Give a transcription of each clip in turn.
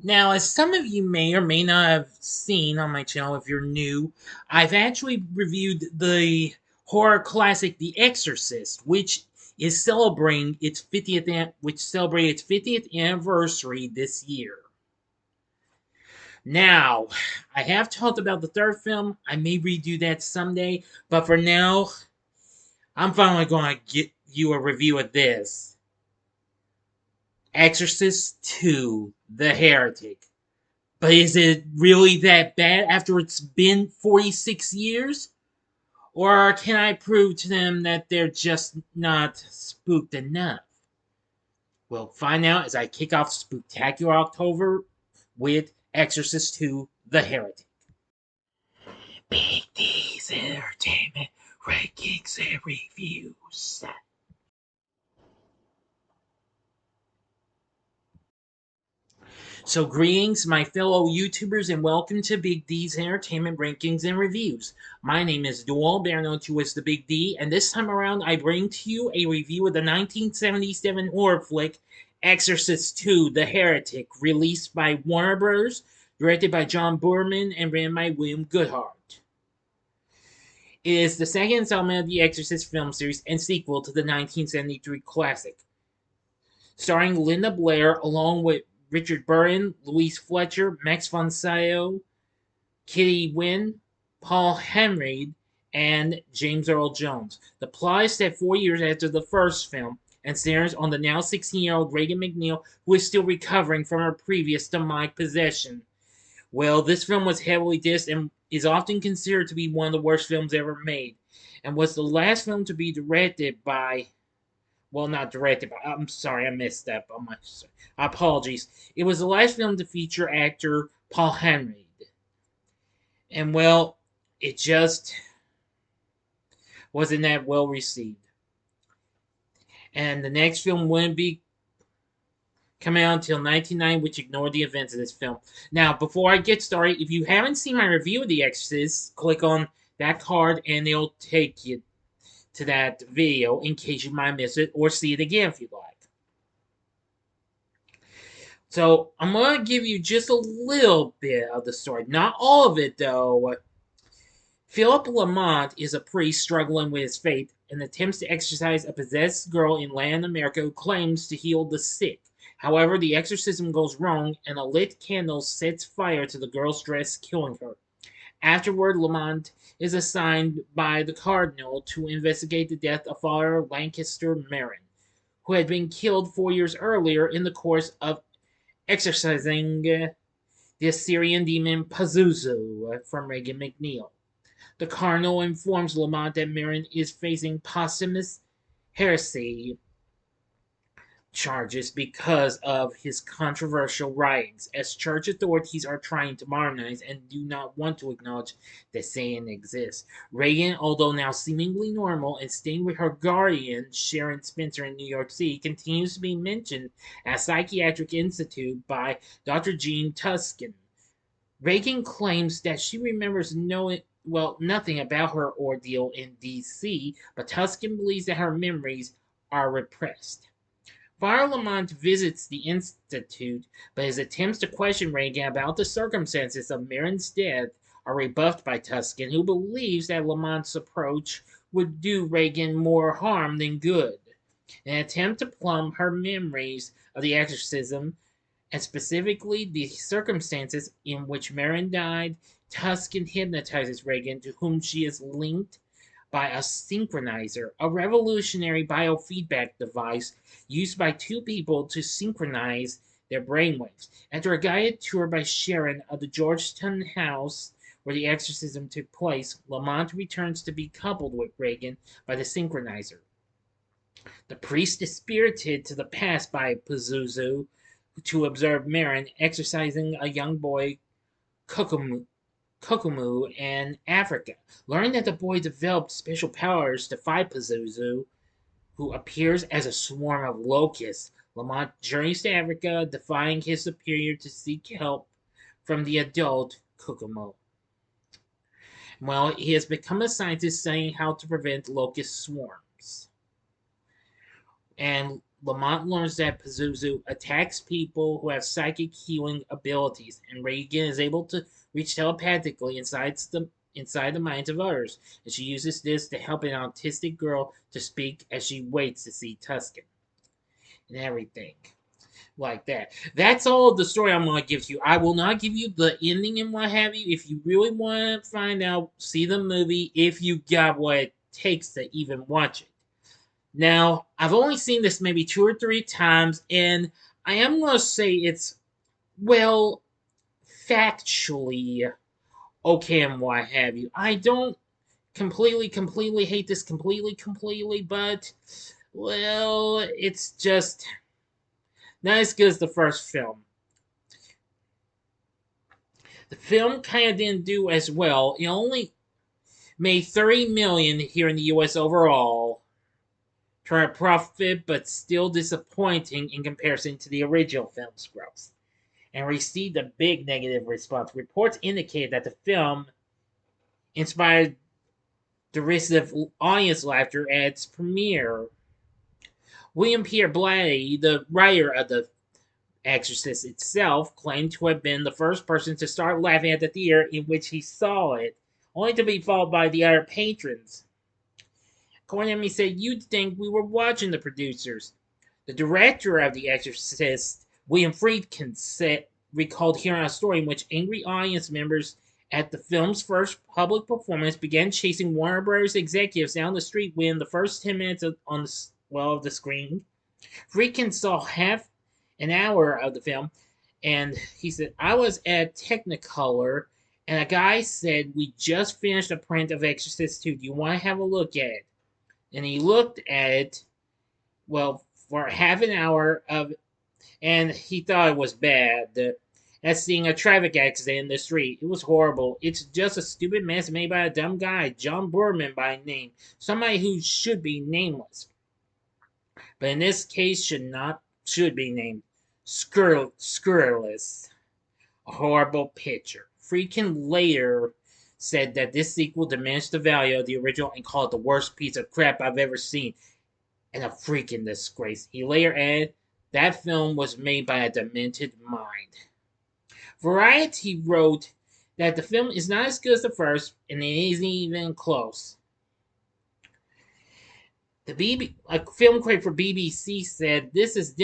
Now, as some of you may or may not have seen on my channel if you're new, I've actually reviewed the horror classic The Exorcist, which is celebrating its 50th anniversary this year. Now, I have talked about the third film. I may redo that someday, but for now, I'm finally going to get you a review of this. Exorcist II, The Heretic. But is it really that bad after it's been 46 years? Or can I prove to them that they're just not spooked enough? We'll find out as I kick off Spooktacular October with Exorcist II, The Heretic. Big D's Entertainment Rankings and Reviews. So, greetings, my fellow YouTubers, and welcome to Big D's Entertainment Rankings and Reviews. My name is Dual, better known to as the Big D, and this time around I bring to you a review of the 1977 horror flick Exorcist II: The Heretic, released by Warner Bros., directed by John Boorman, and written by William Goodhart. It is the second installment of the Exorcist film series and sequel to the 1973 classic, starring Linda Blair along with Richard Burton, Louise Fletcher, Max von Sydow, Kitty Wynn, Paul Henreid, and James Earl Jones. The plot is set 4 years after the first film and centers on the now 16-year-old Regan McNeil, who is still recovering from her previous demonic possession. Well, this film was heavily dissed and is often considered to be one of the worst films ever made, and was the last film to be directed by, well, not directed by, I'm sorry, I messed up on my apologies. It was the last film to feature actor Paul Henreid. And well, it just wasn't that well received. And the next film wouldn't be coming out until 1990, which ignored the events of this film. Now, before I get started, if you haven't seen my review of The Exorcist, click on that card and it'll take you to that video in case you might miss it or see it again if you'd like. So I'm going to give you just a little bit of the story. Not all of it, though. Philip Lamont is a priest struggling with his faith and attempts to exorcise a possessed girl in Latin America who claims to heal the sick. However, the exorcism goes wrong and a lit candle sets fire to the girl's dress, killing her. Afterward, Lamont is assigned by the cardinal to investigate the death of Father Lancaster Marin, who had been killed 4 years earlier in the course of exorcising the Assyrian demon Pazuzu from Regan McNeil. The cardinal informs Lamont that Marin is facing posthumous heresy charges because of his controversial writings, as church authorities are trying to modernize and do not want to acknowledge that Satan exists. Regan, although now seemingly normal and staying with her guardian, Sharon Spencer, in New York City, continues to be mentioned at Psychiatric Institute by Dr. Jean Tuskin. Regan claims that she remembers nothing about her ordeal in D.C., but Tuskin believes that her memories are repressed. Father Lamont visits the Institute, but his attempts to question Regan about the circumstances of Marin's death are rebuffed by Tuskin, who believes that Lamont's approach would do Regan more harm than good. In an attempt to plumb her memories of the exorcism, and specifically the circumstances in which Marin died, Tuskin hypnotizes Regan, to whom she is linked by a synchronizer, a revolutionary biofeedback device used by two people to synchronize their brainwaves. After a guided tour by Sharon of the Georgetown house where the exorcism took place, Lamont returns to be coupled with Regan by the synchronizer. The priest is spirited to the past by Pazuzu to observe Marin exorcising a young boy, Kokomu, in Africa. Learning that the boy developed special powers to fight Pazuzu, who appears as a swarm of locusts, Lamont journeys to Africa, defying his superior to seek help from the adult Kokomo. Well, he has become a scientist studying how to prevent locust swarms. And Lamont learns that Pazuzu attacks people who have psychic healing abilities, and Reagan is able to reach telepathically inside the minds of others, and she uses this to help an autistic girl to speak as she waits to see Tuscan and everything like that. That's all the story I'm going to give you. I will not give you the ending and what have you. If you really want to find out, see the movie if you got what it takes to even watch it. Now, I've only seen this maybe 2 or 3 times, and I am going to say it's, well, factually okay and what have you. I don't completely hate this completely, but, well, it's just not as good as the first film. The film kind of didn't do as well. It only made 30 million here in the US overall, for a profit, but still disappointing in comparison to the original film's gross, and received a big negative response. Reports indicated that the film inspired derisive audience laughter at its premiere. William Peter Blatty, the writer of The Exorcist itself, claimed to have been the first person to start laughing at the theater in which he saw it, only to be followed by the other patrons. According to he said, "You'd think we were watching the producers." The director of The Exorcist, William Friedkin, recalled hearing a story in which angry audience members at the film's first public performance began chasing Warner Brothers executives down the street within the first 10 minutes of the screen. Friedkin saw half an hour of the film, and he said, "I was at Technicolor, and a guy said, 'We just finished a print of Exorcist II. Do you want to have a look at it?' And he looked at it, well, for half an hour of, and he thought it was bad. As seeing a traffic accident in the street. It was horrible. It's just a stupid mess made by a dumb guy, John Boorman by name, somebody who should be nameless, but in this case should be named Scurrilous. A horrible picture." Friedkin later said that this sequel diminished the value of the original and called it the worst piece of crap I've ever seen, and a freaking disgrace. He later added, "That film was made by a demented mind." Variety wrote that the film is not as good as the first, and it isn't even close. A film critic for BBC said, "This is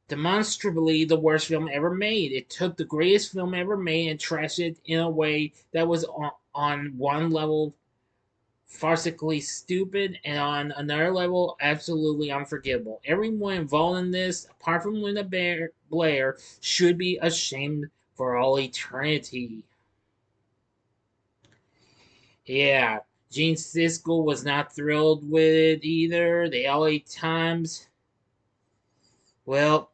demonstrably the worst film ever made. It took the greatest film ever made and trashed it in a way that was on one level farcically stupid, and on another level, absolutely unforgivable. Everyone involved in this, apart from Linda Blair, should be ashamed for all eternity." Yeah, Gene Siskel was not thrilled with it either. The LA Times, well,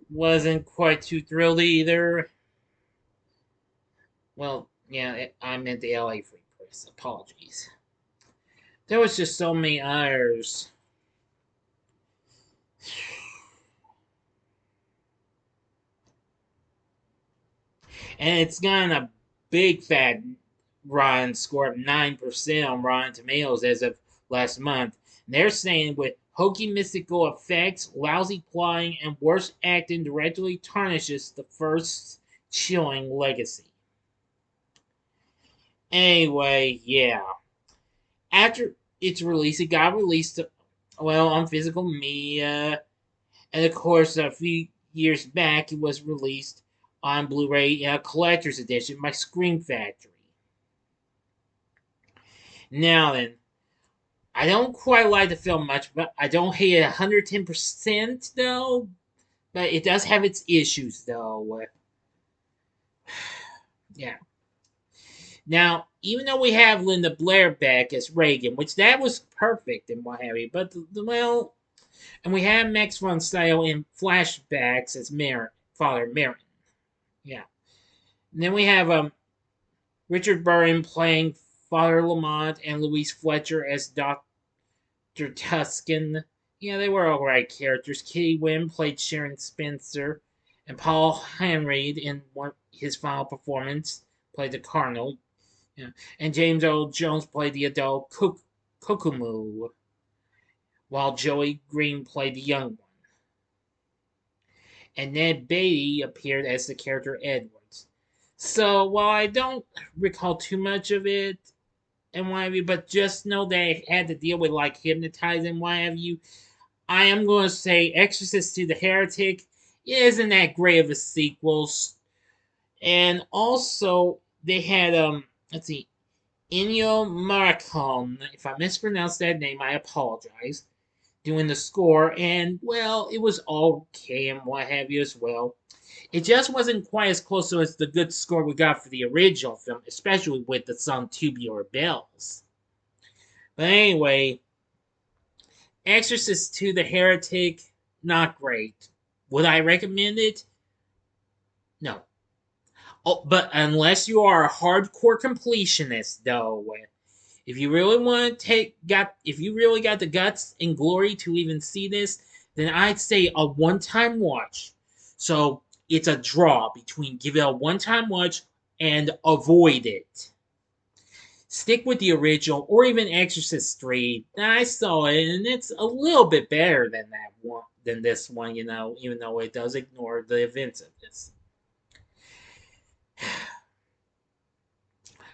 wasn't quite too thrilled either. Well, yeah, I meant the LA Free Press. Apologies. There was just so many others. And it's gotten a big fat Rotten score of 9% on Rotten Tomatoes as of last month. And they're saying with hokey mystical effects, lousy plotting, and worse acting directly tarnishes the first chilling legacy. Anyway, yeah. After its release, it got released, well, on physical media. And of course, a few years back, it was released on Blu-ray in a collector's edition by Scream Factory. Now then, I don't quite like the film much, but I don't hate it 110% though. But it does have its issues though. Yeah. Now, even though we have Linda Blair back as Reagan, which that was perfect and what have you, but well, and we have Max von Sydow in flashbacks as Father Merrin. Yeah. And then we have Richard Burton playing Father Lamont and Louise Fletcher as Dr. Tuscan. Yeah, they were alright characters. Kitty Wynn played Sharon Spencer, and Paul Henreid in his final performance played the Cardinal. Yeah. And James Earl Jones played the adult Kokumu. while Joey Green played the young one. And Ned Beatty appeared as the character Edwards. So while I don't recall too much of it and what have you, but just know that I had to deal with like hypnotizing and what have you, I am going to say Exorcist II: The Heretic isn't that great of a sequel. And also they had let's see, Ennio Morricone. If I mispronounced that name, I apologize. Doing the score, and well, it was okay and what have you as well. It just wasn't quite as close to as the good score we got for the original film, especially with the song Tubular Bells. But anyway, Exorcist II: The Heretic, not great. Would I recommend it? No. Oh, but unless you are a hardcore completionist, though, if you really want to if you really got the guts and glory to even see this, then I'd say a one-time watch. So it's a draw between give it a one-time watch and avoid it. Stick with the original or even Exorcist 3. I saw it and it's a little bit better than that one than this one, even though it does ignore the events of this.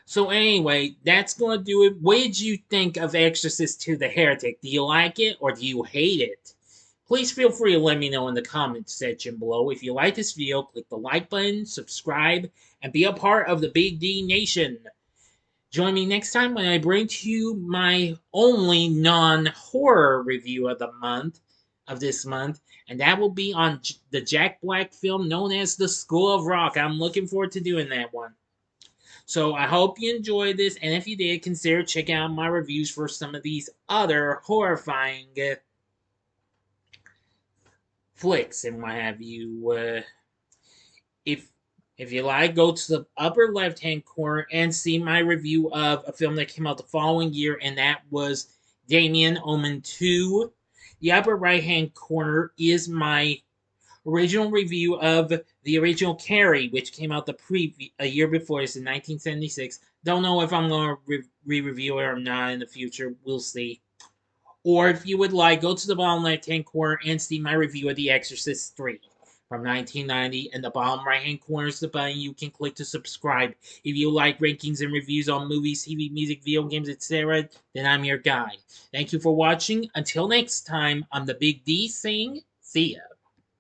So anyway, that's going to do it. What did you think of Exorcist II: The Heretic? Do you like it or do you hate it? Please feel free to let me know in the comments section below. If you like this video, click the like button, subscribe, and be a part of the Big D Nation. Join me next time when I bring to you my only non-horror review of the month, of this month, and that will be on the Jack Black film known as The School of Rock. I'm looking forward to doing that one. So I hope you enjoyed this, and if you did, consider checking out my reviews for some of these other horrifying flicks and what have you. If if you like, go to the upper left hand corner and see my review of a film that came out the following year, and that was Damien Omen 2. The upper right hand corner is my original review of the original Carrie, which came out a year before this in 1976. Don't know if I'm going to re-review it or not in the future. We'll see. Or if you would like, go to the bottom left-hand corner and see my review of The Exorcist 3 from 1990. And the bottom right-hand corner is the button you can click to subscribe. If you like rankings and reviews on movies, TV, music, video games, etc., then I'm your guy. Thank you for watching. Until next time, I'm the Big D saying, see ya.